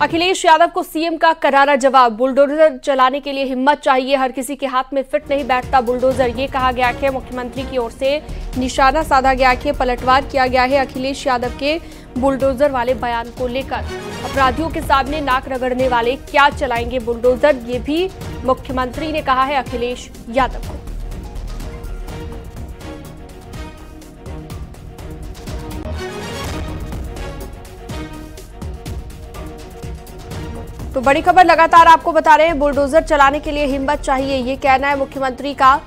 अखिलेश यादव को सीएम का करारा जवाब। बुलडोजर चलाने के लिए हिम्मत चाहिए, हर किसी के हाथ में फिट नहीं बैठता बुलडोजर, ये कहा गया है। मुख्यमंत्री की ओर से निशाना साधा गया है, पलटवार किया गया है अखिलेश यादव के बुलडोजर वाले बयान को लेकर। अपराधियों के सामने नाक रगड़ने वाले क्या चलाएंगे बुलडोजर, ये भी मुख्यमंत्री ने कहा है अखिलेश यादव को। तो बड़ी खबर लगातार आपको बता रहे हैं, बुलडोजर चलाने के लिए हिम्मत चाहिए, ये कहना है मुख्यमंत्री का,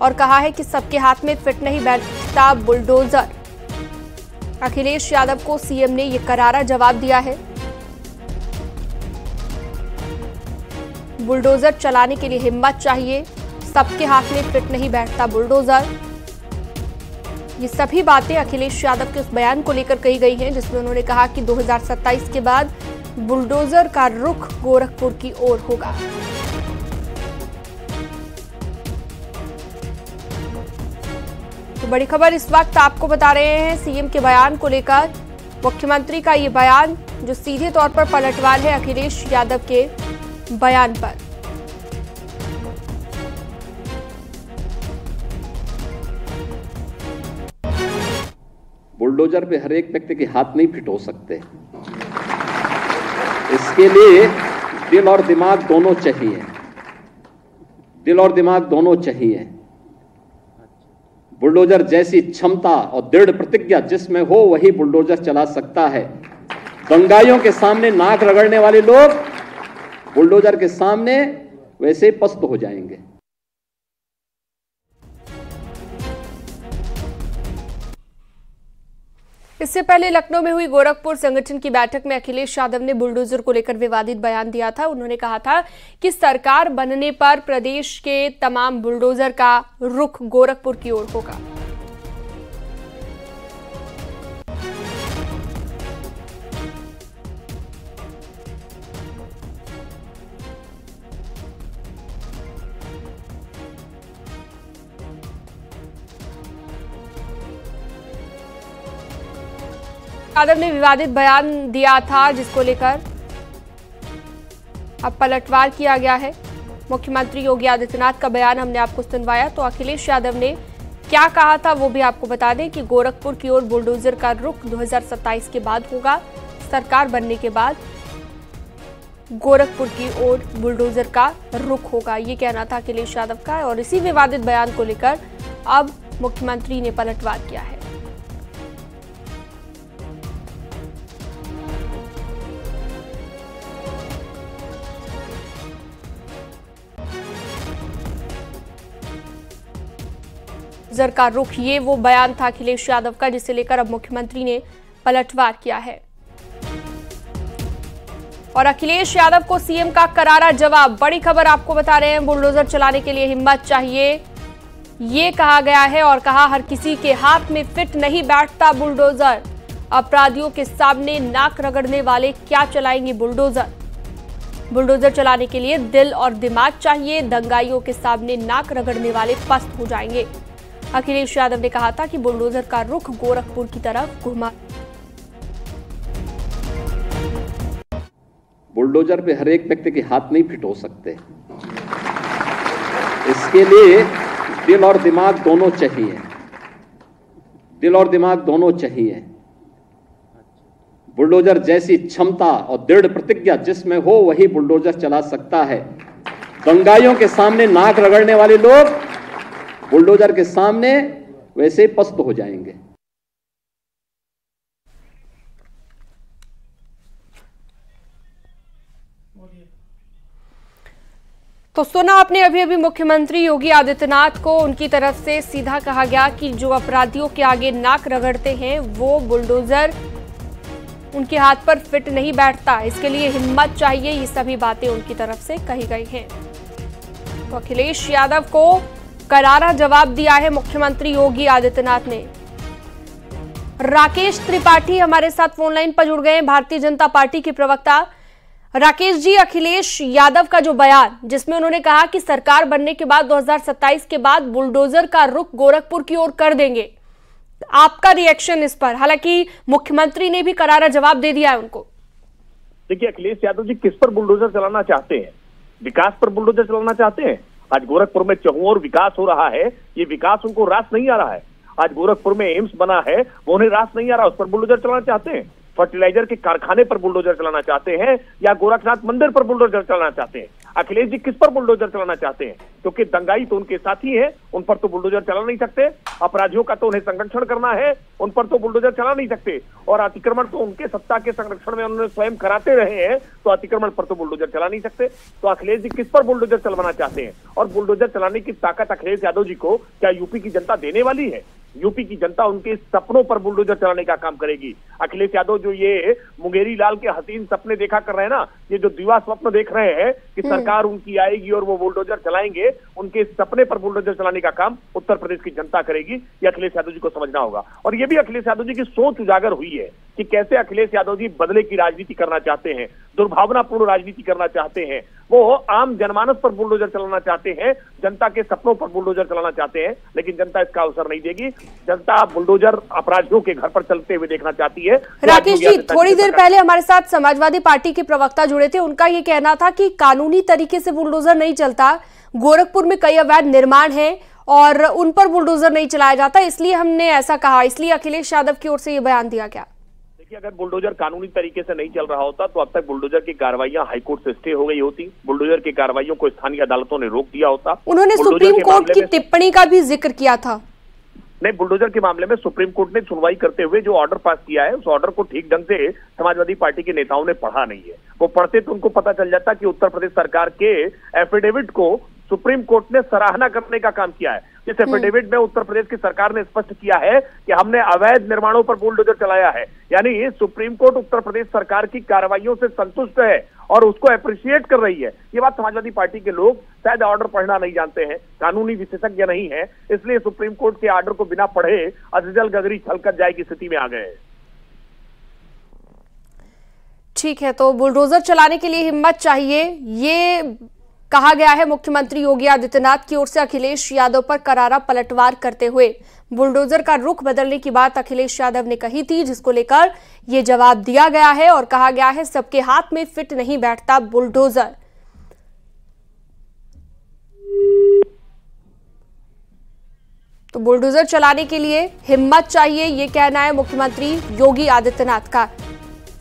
और कहा है कि सबके हाथ में फिट नहीं बैठता बुलडोजर। अखिलेश यादव को सीएम ने ये करारा जवाब दिया है। बुलडोजर चलाने के लिए हिम्मत चाहिए, सबके हाथ में फिट नहीं बैठता बुलडोजर। ये सभी बातें अखिलेश यादव के उस बयान को लेकर कही गई हैं जिसमें उन्होंने कहा कि 2027 के बाद बुलडोजर का रुख गोरखपुर की ओर होगा। तो बड़ी खबर इस वक्त आपको बता रहे हैं सीएम के बयान को लेकर। मुख्यमंत्री का ये बयान जो सीधे तौर पर पलटवार है अखिलेश यादव के बयान पर। बुलडोजर पे हर एक व्यक्ति के हाथ नहीं फिट हो सकते, इसके लिए दिल और दिमाग दोनों चाहिए, दिल और दिमाग दोनों चाहिए। बुलडोजर जैसी क्षमता और दृढ़ प्रतिज्ञा जिसमें हो वही बुलडोजर चला सकता है। दंगाइयों के सामने नाक रगड़ने वाले लोग बुलडोजर के सामने वैसे ही पस्त हो जाएंगे। इससे पहले लखनऊ में हुई गोरखपुर संगठन की बैठक में अखिलेश यादव ने बुलडोजर को लेकर विवादित बयान दिया था। उन्होंने कहा था कि सरकार बनने पर प्रदेश के तमाम बुलडोजर का रुख गोरखपुर की ओर होगा। यादव ने विवादित बयान दिया था जिसको लेकर अब पलटवार किया गया है। मुख्यमंत्री योगी आदित्यनाथ का बयान हमने आपको सुनवाया, तो अखिलेश यादव ने क्या कहा था वो भी आपको बता दें कि गोरखपुर की ओर बुलडोजर का रुख 2027 के बाद होगा। सरकार बनने के बाद गोरखपुर की ओर बुलडोजर का रुख होगा, ये कहना था अखिलेश यादव का। और इसी विवादित बयान को लेकर अब मुख्यमंत्री ने पलटवार किया है। बुलडोजर का रुख, ये वो बयान था अखिलेश यादव का जिसे लेकर अब मुख्यमंत्री ने पलटवार किया है। और अखिलेश यादव को सीएम का करारा जवाब। बड़ी खबर आपको बता रहे हैं, बुलडोजर चलाने के लिए हिम्मत चाहिए, ये कहा गया है, और कहा हर किसी के हाथ में फिट नहीं बैठता बुलडोजर। अपराधियों के सामने नाक रगड़ने वाले क्या चलाएंगे बुलडोजर। बुलडोजर चलाने के लिए दिल और दिमाग चाहिए, दंगाइयों के सामने नाक रगड़ने वाले पस्त हो जाएंगे। अखिलेश यादव ने कहा था कि बुलडोजर का रुख गोरखपुर की तरफ घुमा। बुलडोजर पे हर एक व्यक्ति के हाथ नहीं फिट हो सकते, इसके लिए दिल और दिमाग दोनों चाहिए, दिल और दिमाग दोनों चाहिए। बुलडोजर जैसी क्षमता और दृढ़ प्रतिज्ञा जिसमें हो वही बुलडोजर चला सकता है। दंगाइयों के सामने नाक रगड़ने वाले लोग बुलडोजर के सामने वैसे ही पस्त हो जाएंगे। तो सुना आपने अभी अभी मुख्यमंत्री योगी आदित्यनाथ को, उनकी तरफ से सीधा कहा गया कि जो अपराधियों के आगे नाक रगड़ते हैं वो बुलडोजर उनके हाथ पर फिट नहीं बैठता, इसके लिए हिम्मत चाहिए, ये सभी बातें उनकी तरफ से कही गई हैं। तो अखिलेश यादव को करारा जवाब दिया है मुख्यमंत्री योगी आदित्यनाथ ने। राकेश त्रिपाठी हमारे साथ फोन लाइन पर जुड़ गए हैं, भारतीय जनता पार्टी के प्रवक्ता। राकेश जी, अखिलेश यादव का जो बयान जिसमें उन्होंने कहा कि सरकार बनने के बाद 2027 के बाद बुलडोजर का रुख गोरखपुर की ओर कर देंगे, आपका रिएक्शन इस पर? हालांकि मुख्यमंत्री ने भी करारा जवाब दे दिया है उनको। देखिए, अखिलेश यादव जी किस पर बुलडोजर चलाना चाहते हैं? विकास पर बुलडोजर चलाना चाहते हैं। आज गोरखपुर में चहुओर विकास हो रहा है, ये विकास उनको रास नहीं आ रहा है। आज गोरखपुर में एम्स बना है, वो उन्हें रास नहीं आ रहा, उस पर बुलडोजर चलाना चाहते हैं। फर्टिलाइजर के कारखाने पर बुलडोजर चलाना चाहते हैं या गोरखनाथ मंदिर पर बुलडोजर चलाना चाहते हैं? अखिलेश जी किस पर बुलडोजर चलाना चाहते हैं? क्योंकि दंगाई तो उनके साथी हैं, उन पर तो बुलडोजर चला नहीं सकते। अपराधियों का तो उन्हें संरक्षण करना है, उन पर तो बुलडोजर चला नहीं सकते। और अतिक्रमण तो उनके सत्ता के संरक्षण में उन्होंने स्वयं कराते रहे हैं, तो अतिक्रमण पर तो बुलडोजर चला नहीं सकते। तो अखिलेश जी किस पर बुलडोजर चलवाना चाहते हैं? और बुलडोजर चलाने की ताकत अखिलेश यादव जी को क्या यूपी की जनता देने वाली है? यूपी की जनता उनके सपनों पर बुलडोजर चलाने का काम करेगी। अखिलेश यादव जो ये मुंगेरी लाल के हसीन सपने देखा कर रहे हैं ना, ये जो दिवा स्वप्न देख रहे हैं कि सरकार उनकी आएगी और वो बुलडोजर चलाएंगे, उनके सपने पर बुलडोजर चलाने का काम उत्तर प्रदेश की जनता करेगी। ये अखिलेश यादव जी को समझना होगा। और ये भी अखिलेश यादव जी की सोच उजागर हुई है कि कैसे अखिलेश यादव जी बदले की राजनीति करना चाहते हैं, दुर्भावनापूर्ण राजनीति करना चाहते हैं। वो आम जनमानस पर बुलडोजर चलाना चाहते हैं, जनता के सपनों पर बुलडोजर चलाना चाहते हैं, लेकिन जनता इसका अवसर नहीं देगी। जनता बुलडोजर अपराधियों के घर पर चलते हुए देखना चाहती है। राकेश जी, थोड़ी देर पहले हमारे साथ समाजवादी पार्टी के प्रवक्ता जुड़े थे, उनका ये कहना था कि कानूनी तरीके से बुलडोजर नहीं चलता, गोरखपुर में कई अवैध निर्माण है और उन पर बुलडोजर नहीं चलाया जाता, इसलिए हमने ऐसा कहा, इसलिए अखिलेश यादव की ओर से ये बयान दिया गया। देखिए, अगर बुलडोजर कानूनी तरीके से नहीं चल रहा होता तो अब तक बुलडोजर की कार्रवाइयां हाईकोर्ट से स्टे हो गई होती, बुलडोजर की कार्रवाइयों को स्थानीय अदालतों ने रोक दिया होता। उन्होंने सुप्रीम कोर्ट की टिप्पणी का भी जिक्र किया था। नहीं, बुलडोजर के मामले में सुप्रीम कोर्ट ने सुनवाई करते हुए जो ऑर्डर पास किया है, उस ऑर्डर को ठीक ढंग से समाजवादी पार्टी के नेताओं ने पढ़ा नहीं है। वो पढ़ते तो उनको पता चल जाता कि उत्तर प्रदेश सरकार के एफिडेविट को सुप्रीम कोर्ट ने सराहना करने का काम किया है। इस एफिडेविट में उत्तर प्रदेश की सरकार ने स्पष्ट किया है कि हमने अवैध निर्माणों पर बुलडोजर चलाया है। यानी सुप्रीम कोर्ट उत्तर प्रदेश सरकार की कार्रवाइयों से संतुष्ट है और उसको अप्रिशिएट कर रही है। ये बात समाजवादी पार्टी के लोग शायद ऑर्डर पढ़ना नहीं जानते हैं, कानूनी विशेषज्ञ नहीं है, इसलिए सुप्रीम कोर्ट के ऑर्डर को बिना पढ़े अजजल गगरी छलकत जाए की स्थिति में आ गए। ठीक है, तो बुलडोजर चलाने के लिए हिम्मत चाहिए, ये कहा गया है मुख्यमंत्री योगी आदित्यनाथ की ओर से अखिलेश यादव पर करारा पलटवार करते हुए। बुलडोजर का रुख बदलने की बात अखिलेश यादव ने कही थी, जिसको लेकर यह जवाब दिया गया है और कहा गया है सबके हाथ में फिट नहीं बैठता बुलडोजर। तो बुलडोजर चलाने के लिए हिम्मत चाहिए, ये कहना है मुख्यमंत्री योगी आदित्यनाथ का।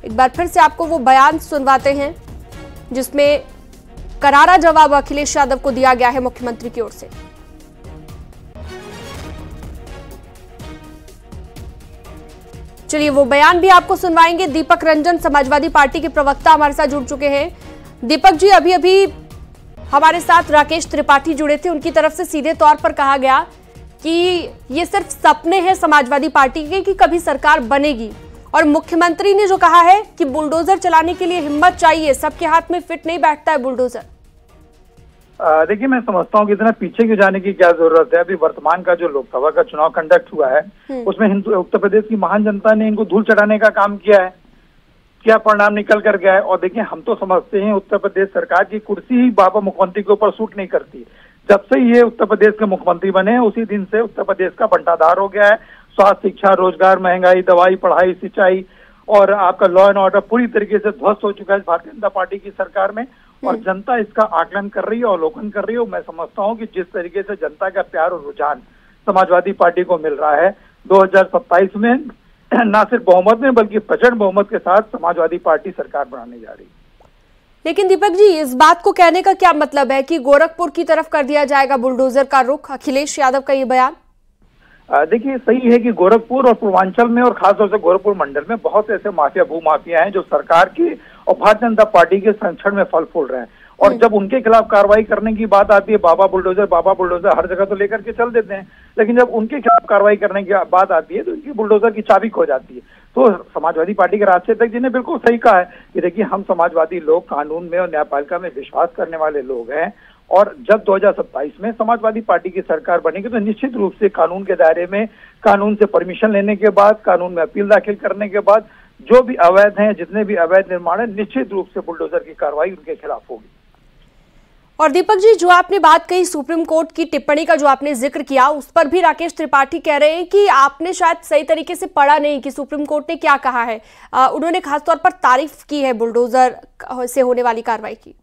एक बार फिर से आपको वो बयान सुनवाते हैं जिसमें करारा जवाब अखिलेश यादव को दिया गया है मुख्यमंत्री की ओर से। चलिए वो बयान भी आपको सुनवाएंगे। दीपक रंजन समाजवादी पार्टी के प्रवक्ता हमारे साथ जुड़ चुके हैं। दीपक जी, अभी अभी हमारे साथ राकेश त्रिपाठी जुड़े थे, उनकी तरफ से सीधे तौर पर कहा गया कि ये सिर्फ सपने हैं समाजवादी पार्टी के कि कभी सरकार बनेगी, और मुख्यमंत्री ने जो कहा है कि बुलडोजर चलाने के लिए हिम्मत चाहिए, सबके हाथ में फिट नहीं बैठता है बुलडोजर। देखिए, मैं समझता हूँ कि इतना पीछे क्यों जाने की क्या जरूरत है। अभी वर्तमान का जो लोकसभा का चुनाव कंडक्ट हुआ है उसमें उत्तर प्रदेश की महान जनता ने इनको धूल चढ़ाने का काम किया है, क्या परिणाम निकल कर गया है। और देखिए, हम तो समझते हैं उत्तर प्रदेश सरकार की कुर्सी ही बाबा मुख्यमंत्री के ऊपर सूट नहीं करती। जब से ये उत्तर प्रदेश के मुख्यमंत्री बने उसी दिन से उत्तर प्रदेश का बंटाधार हो गया है। स्वास्थ्य, शिक्षा, रोजगार, महंगाई, दवाई, पढ़ाई, सिंचाई और आपका लॉ एंड ऑर्डर पूरी तरीके से ध्वस्त हो चुका है भारतीय जनता पार्टी की सरकार में, और जनता इसका आकलन कर रही है, अवलोकन कर रही है। मैं समझता हूं कि जिस तरीके से जनता का प्यार और रुझान समाजवादी पार्टी को मिल रहा है, 2027 में न सिर्फ बहुमत में बल्कि प्रचंड बहुमत के साथ समाजवादी पार्टी सरकार बनाने जा रही है। लेकिन दीपक जी, इस बात को कहने का क्या मतलब है कि गोरखपुर की तरफ कर दिया जाएगा बुलडोजर का रुख? अखिलेश यादव का ये बयान देखिए, सही है कि गोरखपुर और पूर्वांचल में और खासतौर से गोरखपुर मंडल में बहुत ऐसे माफिया भूमाफिया हैं जो सरकार की और भारतीय जनता पार्टी के संरक्षण में फल फूल रहे हैं। और जब उनके खिलाफ कार्रवाई करने की बात आती है, बाबा बुलडोजर हर जगह तो लेकर के चल देते हैं, लेकिन जब उनके खिलाफ कार्रवाई करने की बात आती है तो इनकी बुलडोजर की चाबी खो जाती है। तो समाजवादी पार्टी के राष्ट्रीय अध्यक्ष जी ने बिल्कुल सही कहा है कि देखिए, हम समाजवादी लोग कानून में और न्यायपालिका में विश्वास करने वाले लोग हैं, और जब 2027 में समाजवादी पार्टी की सरकार बनेगी तो निश्चित रूप से कानून के दायरे में, कानून से परमिशन लेने के बाद, कानून में अपील दाखिल करने के बाद जो भी अवैध हैं, जितने भी अवैध निर्माण है, निश्चित रूप से बुलडोजर की कार्रवाई उनके खिलाफ होगी। और दीपक जी, जो आपने बात कही सुप्रीम कोर्ट की टिप्पणी का जो आपने जिक्र किया, उस पर भी राकेश त्रिपाठी कह रहे हैं कि आपने शायद सही तरीके से पढ़ा नहीं कि सुप्रीम कोर्ट ने क्या कहा है। उन्होंने खासतौर पर तारीफ की है बुलडोजर से होने वाली कार्रवाई की।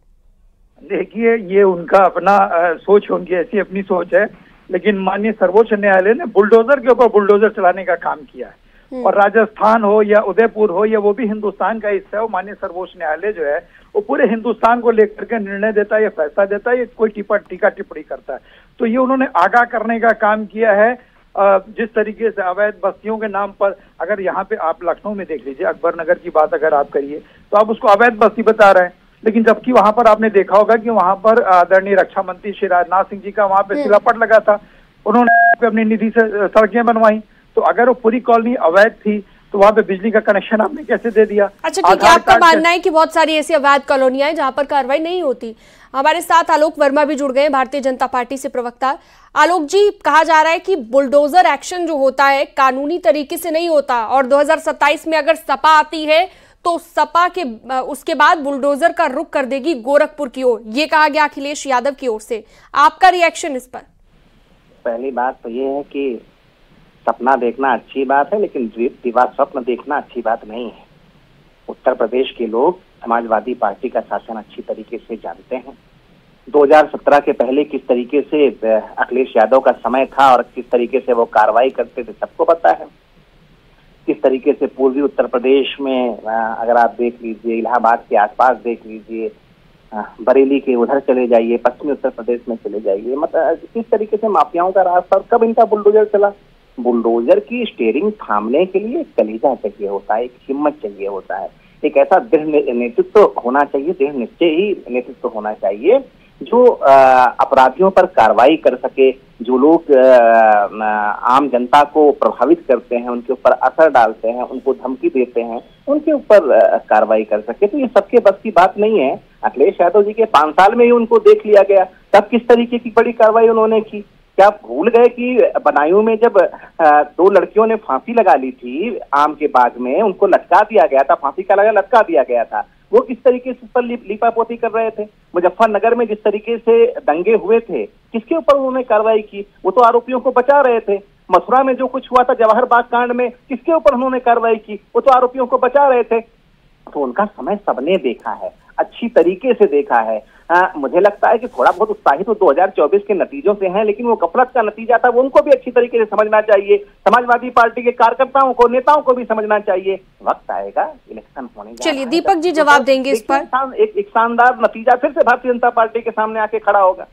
देखिए, ये उनका अपना सोच, उनकी ऐसी अपनी सोच है, लेकिन माननीय सर्वोच्च न्यायालय ने बुलडोजर के ऊपर बुलडोजर चलाने का काम किया है। और राजस्थान हो या उदयपुर हो या वो भी हिंदुस्तान का हिस्सा हो, माननीय सर्वोच्च न्यायालय जो है वो पूरे हिंदुस्तान को लेकर के निर्णय देता है या फैसला देता है, ये कोई टीका टिप्पणी करता है। तो ये उन्होंने आगाह करने का काम किया है। जिस तरीके से अवैध बस्तियों के नाम पर, अगर यहाँ पे आप लखनऊ में देख लीजिए, अकबर नगर की बात अगर आप करिए तो आप उसको अवैध बस्ती बता रहे हैं, लेकिन जबकि वहां पर आपने देखा होगा कि वहां पर आदरणीय रक्षा मंत्री श्री राजनाथ सिंह जी का वहां पे शिलापट लगा था, उन्होंने अपनी निधि से सड़कें बनवाई। तो अगर वो पूरी कॉलोनी अवैध थी तो वहां पे बिजली का कनेक्शन आपने कैसे दे दिया? अच्छा ठीक है, आपका मानना है कि बहुत सारी ऐसी अवैध कॉलोनियां हैं जहां पर कार्रवाई नहीं होती। हमारे साथ आलोक वर्मा भी जुड़ गए हैं, भारतीय जनता पार्टी से प्रवक्ता। आलोक जी, कहा जा रहा है कि बुलडोजर एक्शन जो होता है कानूनी तरीके से नहीं होता, और 2027 में अगर सपा आती है तो सपा के उसके बाद बुलडोजर का रुख कर देगी गोरखपुर की ओर, ये कहा गया अखिलेश यादव की ओर से। आपका रिएक्शन इस पर? पहली बात तो ये है कि सपना देखना अच्छी बात है, लेकिन दिवा स्वप्न देखना अच्छी बात नहीं है। उत्तर प्रदेश के लोग समाजवादी पार्टी का शासन अच्छी तरीके से जानते हैं। 2017 के पहले किस तरीके से अखिलेश यादव का समय था और किस तरीके से वो कार्रवाई करते थे, सबको पता है। किस तरीके से पूर्वी उत्तर प्रदेश में अगर आप देख लीजिए, इलाहाबाद के आसपास देख लीजिए, बरेली के उधर चले जाइए, पश्चिमी उत्तर प्रदेश में चले जाइए, मतलब किस तरीके से माफियाओं का रास्ता, और कब इनका बुलडोजर चला। बुलडोजर की स्टीयरिंग थामने के लिए कलीजा चाहिए होता है, एक हिम्मत चाहिए होता है, एक ऐसा दृढ़ नेतृत्व होना चाहिए, दृढ़ निश्चय ही नेतृत्व होना चाहिए जो अपराधियों पर कार्रवाई कर सके, जो लोग आम जनता को प्रभावित करते हैं, उनके ऊपर असर डालते हैं, उनको धमकी देते हैं, उनके ऊपर कार्रवाई कर सके। तो ये सबके बस की बात नहीं है। अखिलेश यादव जी के 5 साल में ही उनको देख लिया गया, तब किस तरीके की बड़ी कार्रवाई उन्होंने की। क्या भूल गए कि बदायूं में जब 2 लड़कियों ने फांसी लगा ली थी आम के बाग में, उनको लटका दिया गया था, फांसी का लगा लटका दिया गया था, वो किस तरीके से उस पर लीपापोती कर रहे थे। मुजफ्फरनगर में जिस तरीके से दंगे हुए थे, किसके ऊपर उन्होंने कार्रवाई की, वो तो आरोपियों को बचा रहे थे। मथुरा में जो कुछ हुआ था जवाहर बाग कांड में, किसके ऊपर उन्होंने कार्रवाई की, वो तो आरोपियों को बचा रहे थे। तो उनका समय सबने देखा है, अच्छी तरीके से देखा है। मुझे लगता है कि थोड़ा बहुत उत्साहित तो 2024 के नतीजों से हैं, लेकिन वो गफलत का नतीजा था, वो उनको भी अच्छी तरीके से समझना चाहिए। समाजवादी पार्टी के कार्यकर्ताओं को, नेताओं को भी समझना चाहिए। वक्त आएगा, इलेक्शन होने जा रहा है। चलिए दीपक जी जवाब देंगे इस पर। एक शानदार नतीजा फिर से भारतीय जनता पार्टी के सामने आके खड़ा होगा।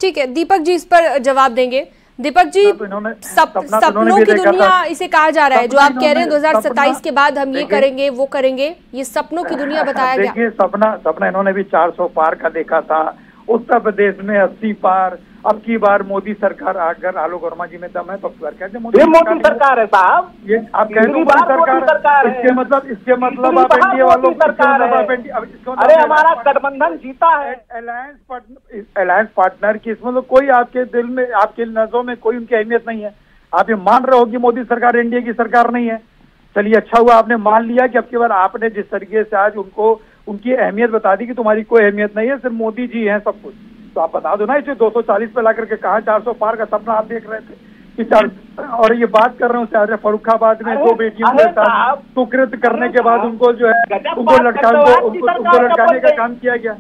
ठीक है, दीपक जी इस पर जवाब देंगे। दीपक जी, सपनों की दुनिया इसे कहा जा रहा है, जो आप कह रहे हैं 2027 के बाद हम ये करेंगे वो करेंगे, ये सपनों की दुनिया बताया गया। देखिए, सपना इन्होंने भी 400 पार का देखा था, उत्तर प्रदेश में 80 पार। अब की बार मोदी सरकार, अगर आलोक वर्मा जी में दम है तो कहते मोदी सरकार है साहब, ये आप कहते मोदी सरकार, इसके मतलब आप एनडीए वालों की, अरे हमारा गठबंधन जीता है। अलायंस पार्टनर की इसमें तो कोई आपके दिल में, आपके नजरों में कोई उनकी अहमियत नहीं है। आप ये मान रहे हो कि मोदी सरकार एनडीए की सरकार नहीं है। चलिए, अच्छा हुआ आपने मान लिया कि अब की बार आपने जिस तरीके से आज उनको उनकी अहमियत बता दी कि तुम्हारी कोई अहमियत नहीं है, सिर्फ मोदी जी हैं सब कुछ। तो आप बता दो ना, इसे 240 पे ला करके कहा 400 पार का सपना आप देख रहे थे कि 4, और ये बात कर रहे हूँ फर्रुखाबाद में 2 बेटियों के साथ सुकृत करने के बाद उनको जो है उनको लटकाने का काम किया गया।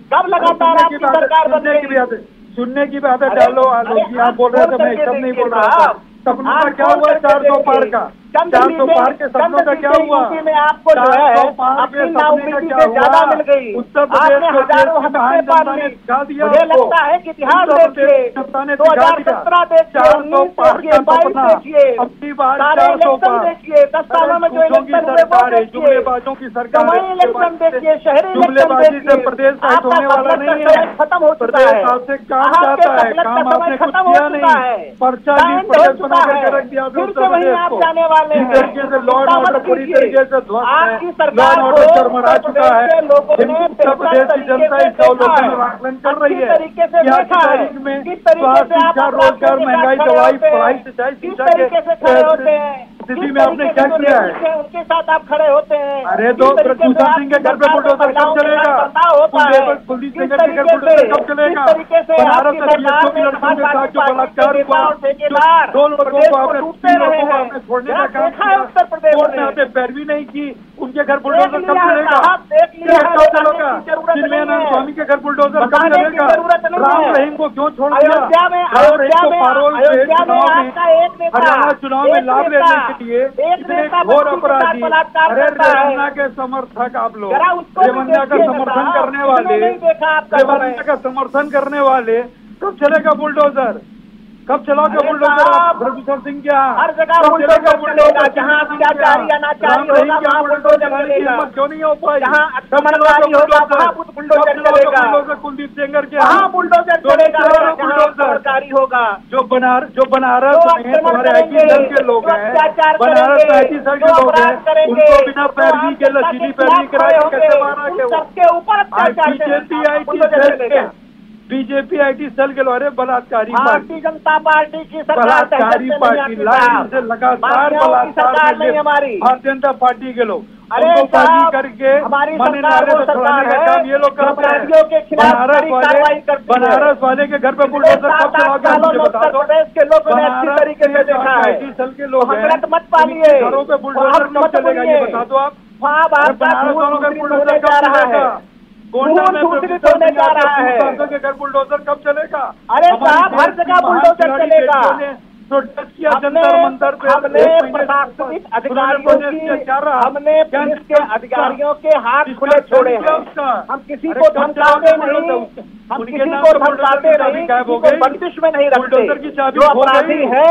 सुनने की बात है, डालो आलोक जी, आप बोल रहे थे, मैं एकदम नहीं बोल रहा था। सपनों का क्या हुआ 400 पार का? 400 पार के सपनों का क्या हुआ? में आपको जो है अपनी नाउमीदी से ज्यादा मिल गई। उत्तर प्रदेश हजारों हफ्ते पार में मुझे लगता है कि इतिहास देखिए, 2017 देखिए, 19 देखिए, 22 देखिए, सारे इलेक्शन देखिए, 10 सालों में जो इलेक्शन हुए वो देखिए, कमाई इलेक्शन देखिए, शहरी इलेक्शन देखिए। प्रदेश का होने वाला नहीं है, खत्म हो चुका है, आपसे काम जाता है, काम आपने कुछ किया नहीं, पर्चा रख दिया फिर से वहीं आप जाने वाले हैं। तरीके से लॉ एंड ऑर्डर पूरी तरीके से आपकी सरकार को चरमरा चुका है। उत्तर प्रदेश की जनता इस अवलोकन में आकलन कर रही है तरीके से देखा है, किस तरीके से आप रोजगार, महंगाई, दवाई, पढ़ाई, सिंचाई, शिक्षा के स्थिति में आपने क्या किया है? उनके साथ आप खड़े होते हैं। अरे तो प्रभुता सिंह के घर पे बुलडोजर कब चलेगा? कुलदीप सिंह के घर बुलडोजर कब चलेगा? बनारस में बीएसओ की लड़कियों के साथ जो बलात्कार हुआ, 2 लोगों को आपने छोड़ने का काम किया, कोर्ट ने आपने पैरवी नहीं की, उनके घर बुलडोजर कब चलेगा? चिन्मयानंद स्वामी के घर बुलडोजर कब चलेगा? राम रहीम को क्यों छोड़ दिया? राम रहीम को पारोल हरियाणा चुनाव में लाभ लेने के लिए इतने घोर अपराधी, अरे रेवन्ना के समर्थक आप लोग, रेवन्ना का समर्थन करने वाले, रेवन्ना का समर्थन करने वाले, कब चलेगा बुलडोजर? कब चलाओगे बुलडोजर? प्रभुता सिंह के यहाँ हर जगह बुलडोजर चलेगा, जहाँ अत्याचारी अनाचारी होगा वहाँ बुलडोजर चलेगा, क्यों नहीं हो पाई? जहाँ आक्रमणकारी होगा वहाँ बुलडोजर चलेगा, कुलदीप सेंगर के वहाँ बुलडोजर चलेगा, जहाँ आक्रमणकारी होगा। जो बनारस में तुम्हारे आईटी सेल के लोग हैं, बनारस में आईटी सेल के लोग हैं, उनको बिना पैरवी के लचीली पैरवी कराई कैसे मारा के? सबके ऊपर अत्याचार बीजेपी आईटी सेल के लोग बलात्कारी भारतीय जनता पार्टी की सरकार, बलात्कारी पार्टी लाइन से लगातार बलात्कार हमारी भारतीय जनता पार्टी के लोग उनको बागी करके मन नारे से छुड़ाने का काम ये लोग करते हैं। बनारस वाले के घर पे बुलडोजर कब चलाओगे मुझे बता दो। आईटी सेल के लोग मत पालिए, घरों पे बुलडोजर कब चलेगा ये बता दो आप। बनारस वालों का बुलडोजर कब चलेगा? गोंडा में के घर बुलडोजर कब चलेगा? अरे साहब हर जगह बुलडोजर चलेगा। प्रोटेस्ट किया जंतर मंतर पे, हमने प्रशासनिक अधिकारियों की, हमने पुलिस के अधिकारियों के हाथ खुले छोड़े हैं। हम किसी को धमकाते नहीं, हम किसी को धमकाते नहीं, किसी को बंदिश में नहीं रखते। जो अपराधी है,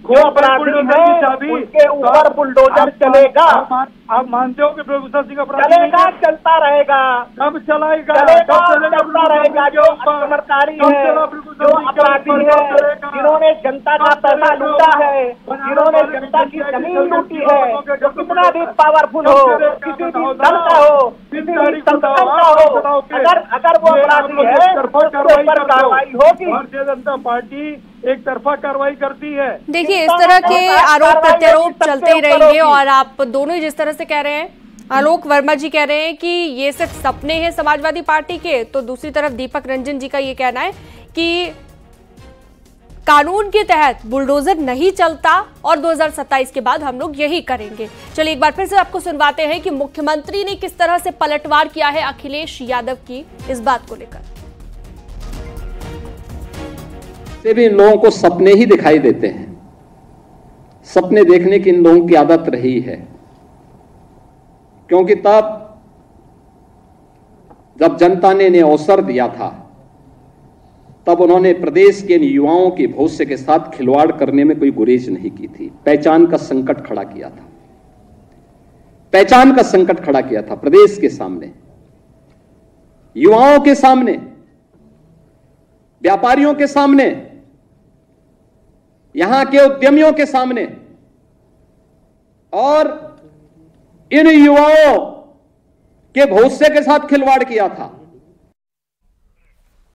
जो अपराधी है उनके ऊपर बुलडोजर चलेगा। आप मानते हो कि प्रभुता सिंह अपराधी चलेगा, चलता रहेगा, कब चलाएगा? चलता रहेगा। जो आक्रमणकारी है, जो अपराधी है, जिन्होंने जनता का पैसा लूटा है, जिन्होंने जनता की जमीन लूटी है, जो कितना भी पावरफुल हो, किसी भी दल का हो, किसी भी संगठन का हो, अगर वो अपराधी है उसके ऊपर कार्रवाई होगी। भारतीय जनता पार्टी एक तरफा कार्रवाई करती है। देखिए इस तरह के आरोप प्रत्यारोप चलते ही रहेंगे और आप दोनों ही जिस तरह से कह रहे हैं, आलोक वर्मा जी कह रहे हैं कि ये सिर्फ सपने हैं समाजवादी पार्टी के, तो दूसरी तरफ दीपक रंजन जी का ये कहना है कि कानून के तहत बुलडोजर नहीं चलता और 2027 के बाद हम लोग यही करेंगे। चलिए एक बार फिर से आपको सुनवाते हैं कि मुख्यमंत्री ने किस तरह से पलटवार किया है अखिलेश यादव की इस बात को लेकर। से भी इन लोगों को सपने ही दिखाई देते हैं, सपने देखने की इन लोगों की आदत रही है, क्योंकि तब जब जनता ने इन्हें अवसर दिया था तब उन्होंने प्रदेश के युवाओं के भविष्य के साथ खिलवाड़ करने में कोई गुरेज नहीं की थी। पहचान का संकट खड़ा किया था, पहचान का संकट खड़ा किया था प्रदेश के सामने, युवाओं के सामने, व्यापारियों के सामने, यहां के उद्यमियों के सामने, और इन युवाओं के भविष्य के साथ खिलवाड़ किया था।